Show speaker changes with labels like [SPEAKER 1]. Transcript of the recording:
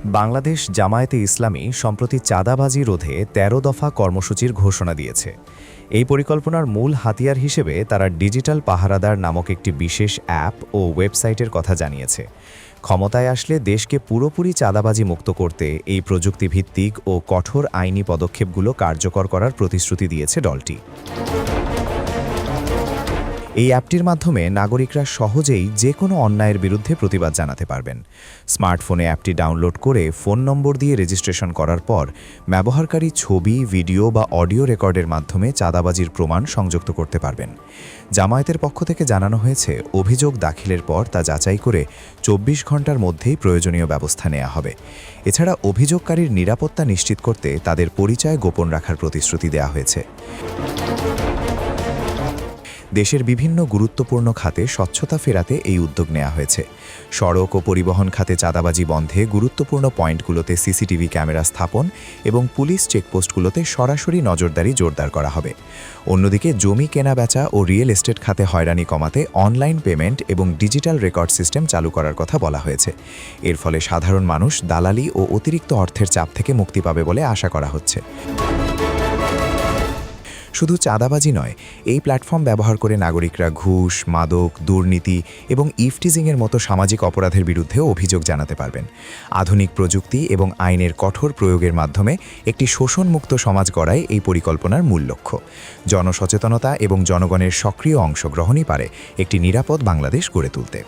[SPEAKER 1] বাংলাদেশ জামায়াতে ইসলামী সম্প্রতি চাঁদাবাজি রোধে ১৩ দফা কর্মসূচির ঘোষণা দিয়েছে। এই পরিকল্পনার মূল হাতিয়ার হিসেবে তারা ডিজিটাল পাহারাদার নামক একটি বিশেষ অ্যাপ ও ওয়েবসাইটের কথা জানিয়েছে। ক্ষমতায় আসলে দেশকে পুরোপুরি চাঁদাবাজি মুক্ত করতে এই প্রযুক্তিভিত্তিক ও কঠোর আইনি পদক্ষেপগুলো কার্যকর করার প্রতিশ্রুতি দিয়েছে দলটি। এই অ্যাপটির মাধ্যমে নাগরিকরা সহজেই যে কোনো অন্যায়ের বিরুদ্ধে প্রতিবাদ জানাতে পারবেন। স্মার্টফোনে অ্যাপটি ডাউনলোড করে ফোন নম্বর দিয়ে রেজিস্ট্রেশন করার পর ব্যবহারকারী ছবি, ভিডিও বা অডিও রেকর্ডের মাধ্যমে চাঁদাবাজির প্রমাণ সংযুক্ত করতে পারবেন। জামায়াতের পক্ষ থেকে জানানো হয়েছে, অভিযোগ দাখিলের পর তা যাচাই করে ২৪ ঘণ্টার মধ্যেই প্রয়োজনীয় ব্যবস্থা নেওয়া হবে। এছাড়া অভিযোগকারীর নিরাপত্তা নিশ্চিত করতে তাদের পরিচয় গোপন রাখার প্রতিশ্রুতি দেওয়া হয়েছে। দেশের বিভিন্ন গুরুত্বপূর্ণ খাতে স্বচ্ছতা ফেরাতে এই উদ্যোগ নেওয়া হয়েছে। সড়ক ও পরিবহন খাতে চাঁদাবাজি বন্ধে গুরুত্বপূর্ণ পয়েন্টগুলোতে সিসিটিভি ক্যামেরা স্থাপন এবং পুলিশ চেকপোস্টগুলোতে সরাসরি নজরদারি জোরদার করা হবে। অন্যদিকে জমি কেনাবেচা ও রিয়েল এস্টেট খাতে হয়রানি কমাতে অনলাইন পেমেন্ট এবং ডিজিটাল রেকর্ড সিস্টেম চালু করার কথা বলা হয়েছে। এর ফলে সাধারণ মানুষ দালালি ও অতিরিক্ত অর্থের চাপ থেকে মুক্তি পাবে বলে আশা করা হচ্ছে। শুধু চাঁদাবাজি নয়, এই প্ল্যাটফর্ম ব্যবহার করে নাগরিকরা ঘুষ, মাদক, দুর্নীতি এবং ইফটিজিংয়ের মতো সামাজিক অপরাধের বিরুদ্ধেও অভিযোগ জানাতে পারবেন। আধুনিক প্রযুক্তি এবং আইনের কঠোর প্রয়োগের মাধ্যমে একটি শোষণমুক্ত সমাজ গড়াই এই পরিকল্পনার মূল লক্ষ্য। জনসচেতনতা এবং জনগণের সক্রিয় অংশগ্রহণই পারে একটি নিরাপদ বাংলাদেশ গড়ে তুলতে।